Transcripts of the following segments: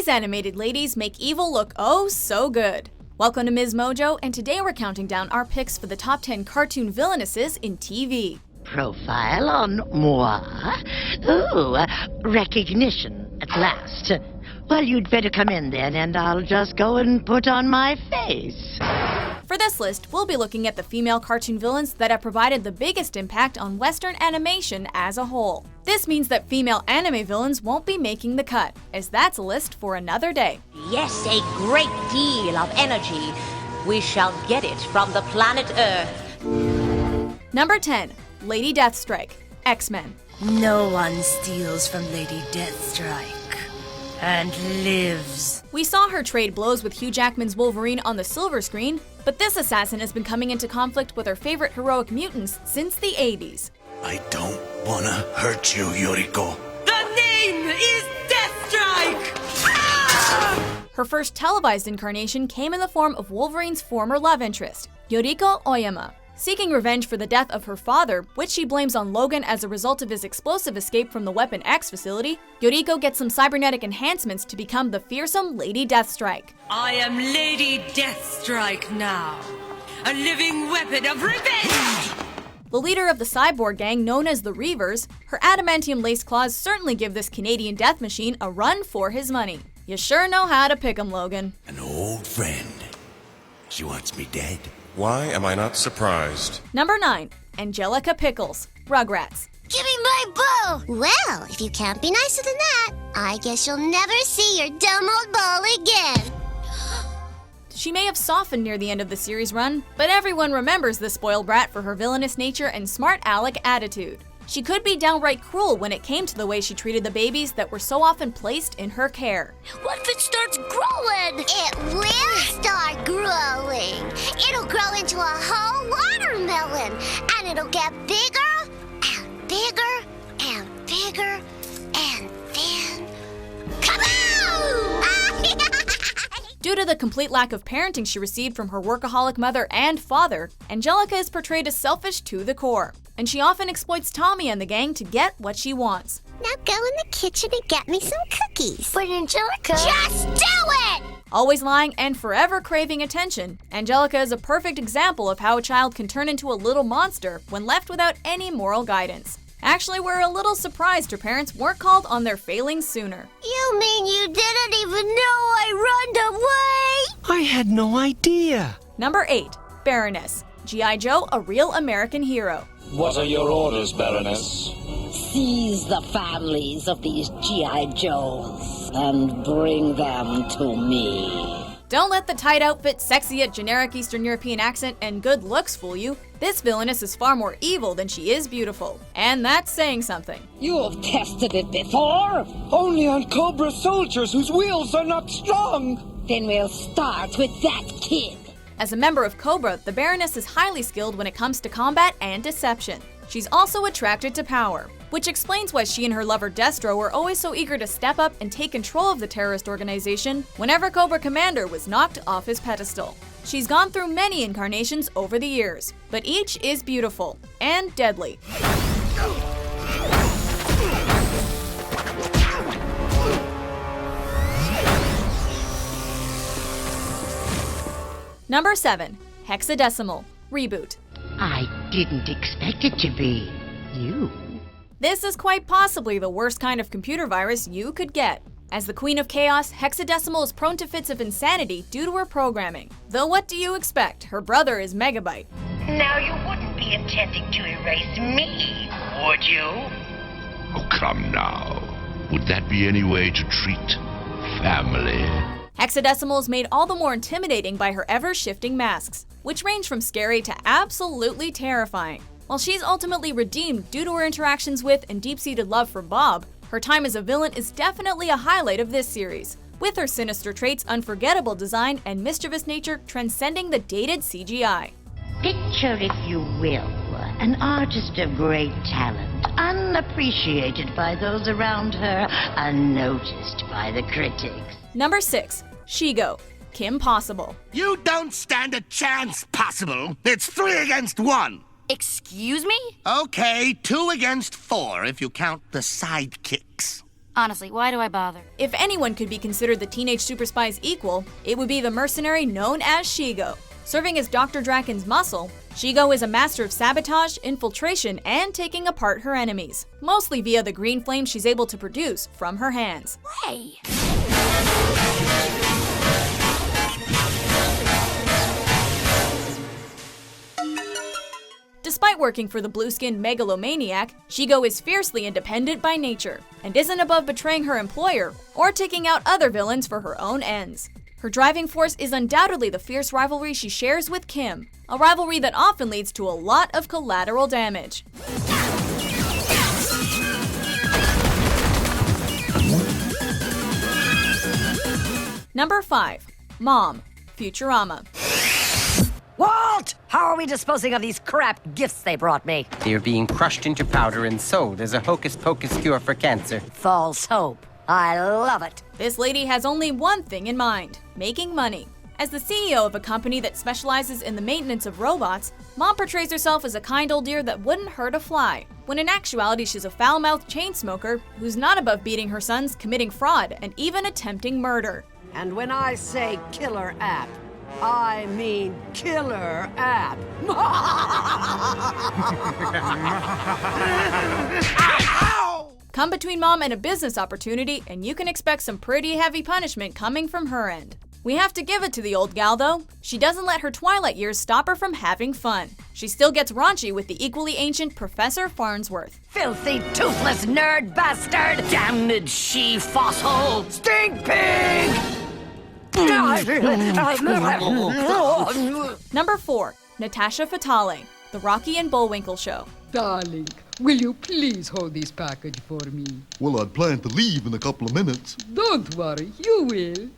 These animated ladies make evil look oh so good. Welcome to MsMojo, and today we're counting down our picks for the top 10 cartoon villainesses in TV. Profile on moi. Ooh, recognition at last. Well, you'd better come in then, and I'll just go and put on my face. For this list, we'll be looking at the female cartoon villains that have provided the biggest impact on Western animation as a whole. This means that female anime villains won't be making the cut, as that's a list for another day. Yes, a great deal of energy. We shall get it from the planet Earth. Number 10. Lady Deathstrike, X-Men. No one steals from Lady Deathstrike and lives. We saw her trade blows with Hugh Jackman's Wolverine on the silver screen, but this assassin has been coming into conflict with her favorite heroic mutants since the 80s. I don't wanna hurt you, Yoriko. The name is Deathstrike! Her first televised incarnation came in the form of Wolverine's former love interest, Yoriko Oyama. Seeking revenge for the death of her father, which she blames on Logan as a result of his explosive escape from the Weapon X facility, Yoriko gets some cybernetic enhancements to become the fearsome Lady Deathstrike. I am Lady Deathstrike now, a living weapon of revenge! The leader of the cyborg gang known as the Reavers, her adamantium lace claws certainly give this Canadian death machine a run for his money. You sure know how to pick 'em, Logan. An old friend. She wants me dead. Why am I not surprised? Number 9. Angelica Pickles, Rugrats. Give me my bow! Well, if you can't be nicer than that, I guess you'll never see your dumb old ball again. She may have softened near the end of the series run, but everyone remembers the spoiled brat for her villainous nature and smart aleck attitude. She could be downright cruel when it came to the way she treated the babies that were so often placed in her care. What if it starts growing? It will start growing. It'll grow into a whole watermelon, and it'll get bigger and bigger and bigger, and then kaboom! Due to the complete lack of parenting she received from her workaholic mother and father, Angelica is portrayed as selfish to the core, and she often exploits Tommy and the gang to get what she wants. Now go in the kitchen and get me some cookies. But Angelica... Just do it! Always lying and forever craving attention, Angelica is a perfect example of how a child can turn into a little monster when left without any moral guidance. Actually, we're a little surprised her parents weren't called on their failings sooner. You mean you didn't even know I runned away? I had no idea. Number 8. Baroness, G.I. Joe, a real American hero. What are your orders, Baroness? Seize the families of these G.I. Joes and bring them to me. Don't let the tight outfit, sexy yet generic Eastern European accent, and good looks fool you. This villainess is far more evil than she is beautiful. And that's saying something. You have tested it before? Only on Cobra soldiers whose wheels are not strong. Then we'll start with that kid. As a member of Cobra, the Baroness is highly skilled when it comes to combat and deception. She's also attracted to power, which explains why she and her lover Destro were always so eager to step up and take control of the terrorist organization whenever Cobra Commander was knocked off his pedestal. She's gone through many incarnations over the years, but each is beautiful and deadly. Number 7. Hexadecimal, Reboot. I didn't expect it to be you. This is quite possibly the worst kind of computer virus you could get. As the Queen of Chaos, Hexadecimal is prone to fits of insanity due to her programming. Though what do you expect? Her brother is Megabyte. Now you wouldn't be intending to erase me, would you? Oh, come now. Would that be any way to treat family? Hexadecimal is made all the more intimidating by her ever-shifting masks, which range from scary to absolutely terrifying. While she's ultimately redeemed due to her interactions with and deep-seated love for Bob, her time as a villain is definitely a highlight of this series, with her sinister traits, unforgettable design, and mischievous nature transcending the dated CGI. Picture, if you will, an artist of great talent, unappreciated by those around her, unnoticed by the critics. Number 6. Shego, Kim Possible. You don't stand a chance, Possible. It's 3 against 1. Excuse me? Okay, 2 against 4 if you count the sidekicks. Honestly, why do I bother? If anyone could be considered the teenage super spy's equal, it would be the mercenary known as Shego. Serving as Dr. Draken's muscle, Shego is a master of sabotage, infiltration, and taking apart her enemies, mostly via the green flame she's able to produce from her hands. Hey! Despite working for the blue-skinned megalomaniac, Shego is fiercely independent by nature, and isn't above betraying her employer or taking out other villains for her own ends. Her driving force is undoubtedly the fierce rivalry she shares with Kim, a rivalry that often leads to a lot of collateral damage. Number 5. Mom, Futurama. Walt! How are we disposing of these crap gifts they brought me? They're being crushed into powder and sold as a hocus-pocus cure for cancer. False hope. I love it. This lady has only one thing in mind: making money. As the CEO of a company that specializes in the maintenance of robots, Mom portrays herself as a kind old dear that wouldn't hurt a fly, when in actuality she's a foul-mouthed chain smoker who's not above beating her sons, committing fraud, and even attempting murder. And when I say killer app, I mean killer app. Come between Mom and a business opportunity, and you can expect some pretty heavy punishment coming from her end. We have to give it to the old gal, though. She doesn't let her twilight years stop her from having fun. She still gets raunchy with the equally ancient Professor Farnsworth. Filthy, toothless nerd bastard! Damned she-fossil! Stink pig! Number 4. Natasha Fatale, The Rocky and Bullwinkle Show. Darling, will you please hold this package for me? Well, I'd planned to leave in a couple of minutes. Don't worry, you will.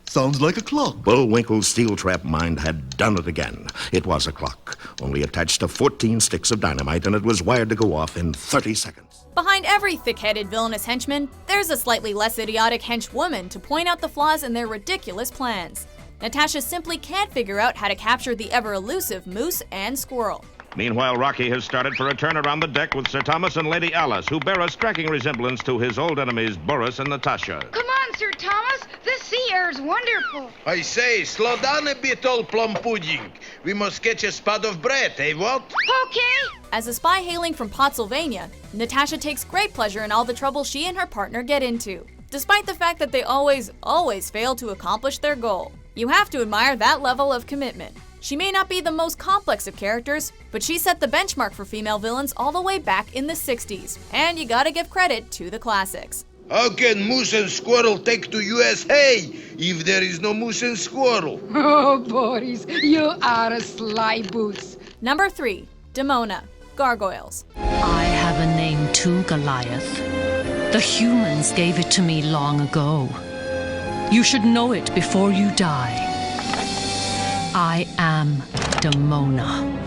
Sounds like a clock. Bullwinkle's steel trap mind had done it again. It was a clock, only attached to 14 sticks of dynamite, and it was wired to go off in 30 seconds. Behind every thick-headed villainous henchman, there's a slightly less idiotic henchwoman to point out the flaws in their ridiculous plans. Natasha simply can't figure out how to capture the ever-elusive moose and squirrel. Meanwhile, Rocky has started for a turn around the deck with Sir Thomas and Lady Alice, who bear a striking resemblance to his old enemies Boris and Natasha. Come on, Sir Thomas. This sea air is wonderful. I say, slow down a bit, old plum pudding. We must catch a spot of bread, eh, what? Okay. As a spy hailing from Pottsylvania, Natasha takes great pleasure in all the trouble she and her partner get into, despite the fact that they always fail to accomplish their goal. You have to admire that level of commitment. She may not be the most complex of characters, but she set the benchmark for female villains all the way back in the 60s, and you gotta give credit to the classics. How can moose and squirrel take to USA if there is no moose and squirrel? Oh, Boris, you are a sly boots. Number 3. Damona Gargoyles. I have a name too, Goliath. The humans gave it to me long ago. You should know it before you die. I am Damona.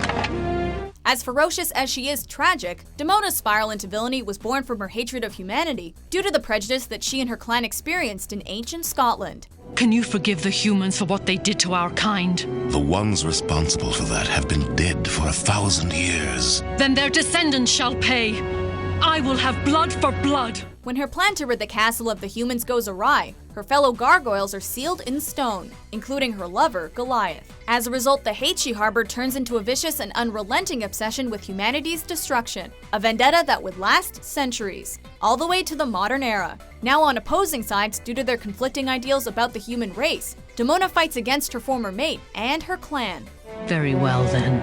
As ferocious as she is tragic, Damona's spiral into villainy was born from her hatred of humanity due to the prejudice that she and her clan experienced in ancient Scotland. Can you forgive the humans for what they did to our kind? The ones responsible for that have been dead for 1,000 years. Then their descendants shall pay. I will have blood for blood. When her plan to rid the castle of the humans goes awry, her fellow gargoyles are sealed in stone, including her lover, Goliath. As a result, the hate she harbored turns into a vicious and unrelenting obsession with humanity's destruction, a vendetta that would last centuries, all the way to the modern era. Now on opposing sides due to their conflicting ideals about the human race, Damona fights against her former mate and her clan. Very well then.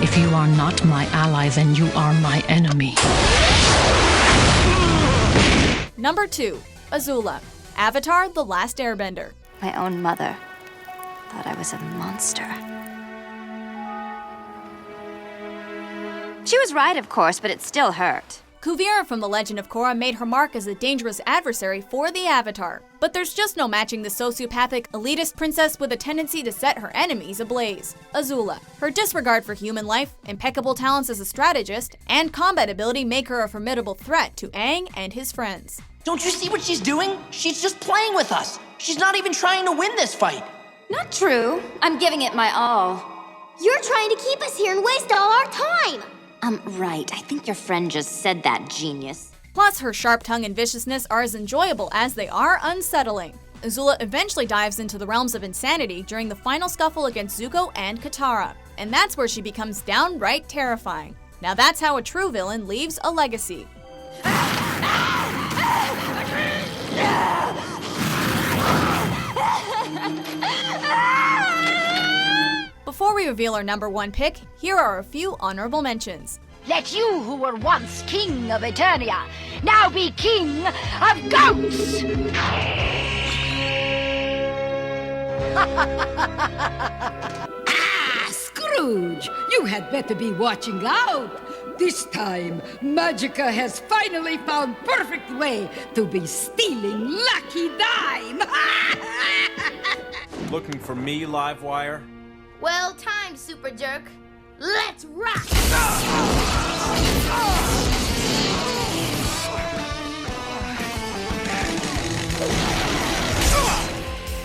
If you are not my ally, then you are my enemy. Number 2. Azula, Avatar: The Last Airbender. My own mother thought I was a monster. She was right, of course, but it still hurt. Kuvira from The Legend of Korra made her mark as a dangerous adversary for the Avatar. But there's just no matching the sociopathic, elitist princess with a tendency to set her enemies ablaze, Azula. Her disregard for human life, impeccable talents as a strategist, and combat ability make her a formidable threat to Aang and his friends. Don't you see what she's doing? She's just playing with us. She's not even trying to win this fight. Not true. I'm giving it my all. You're trying to keep us here and waste all our time. Right. I think your friend just said that, genius. Plus, her sharp tongue and viciousness are as enjoyable as they are unsettling. Azula eventually dives into the realms of insanity during the final scuffle against Zuko and Katara, and that's where she becomes downright terrifying. Now that's how a true villain leaves a legacy. Before we reveal our number one pick, here are a few honorable mentions. Let you who were once king of Eternia now be king of goats! Scrooge, you had better be watching out. This time, Magica has finally found perfect way to be stealing Lucky Dime. Looking for me, Livewire? Well timed, super jerk. Let's rock!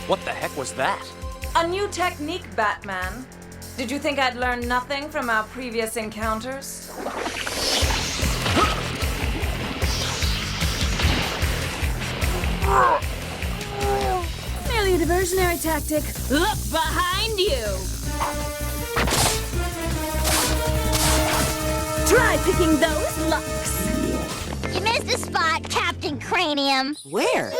What the heck was that? A new technique, Batman. Did you think I'd learned nothing from our previous encounters? Merely a diversionary tactic. Look behind you! Try picking those locks. You missed the spot, Captain Cranium. Where?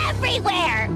Everywhere!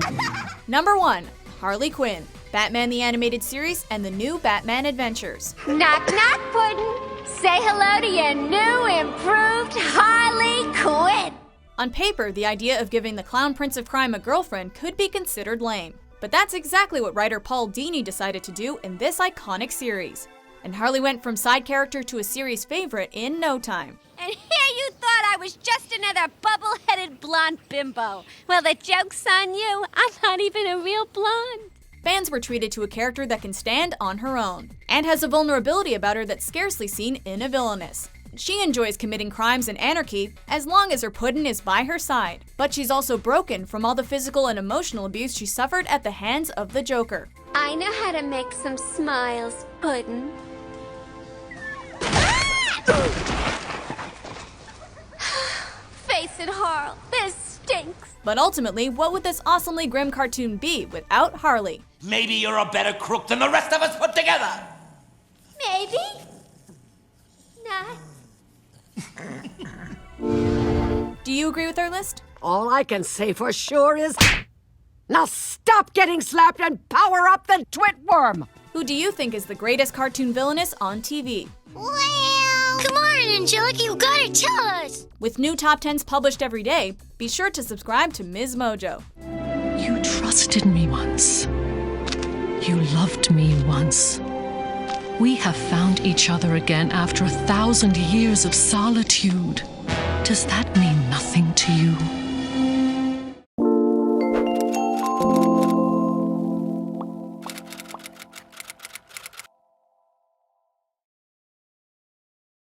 Number 1. Harley Quinn, Batman the Animated Series and the new Batman Adventures. Knock, knock, Puddin'. Say hello to your new, improved Harley Quinn. On paper, the idea of giving the Clown Prince of Crime a girlfriend could be considered lame. But that's exactly what writer Paul Dini decided to do in this iconic series. And Harley went from side character to a series favorite in no time. And here you thought I was just another bubble-headed blonde bimbo. Well, the joke's on you. I'm not even a real blonde. Fans were treated to a character that can stand on her own, and has a vulnerability about her that's scarcely seen in a villainess. She enjoys committing crimes and anarchy as long as her Puddin' is by her side. But she's also broken from all the physical and emotional abuse she suffered at the hands of the Joker. I know how to make some smiles, Puddin'. Face it, Harl, this stinks. But ultimately, what would this awesomely grim cartoon be without Harley? Maybe you're a better crook than the rest of us put together. Maybe. Not. Do you agree with our list? All I can say for sure is... Now stop getting slapped and power up the Twitworm! Who do you think is the greatest cartoon villainess on TV? Well, come on, Angelica, you gotta tell us. With new top 10s published every day, be sure to subscribe to MsMojo. You trusted me once. You loved me once. We have found each other again after 1,000 years of solitude. Does that mean nothing to you?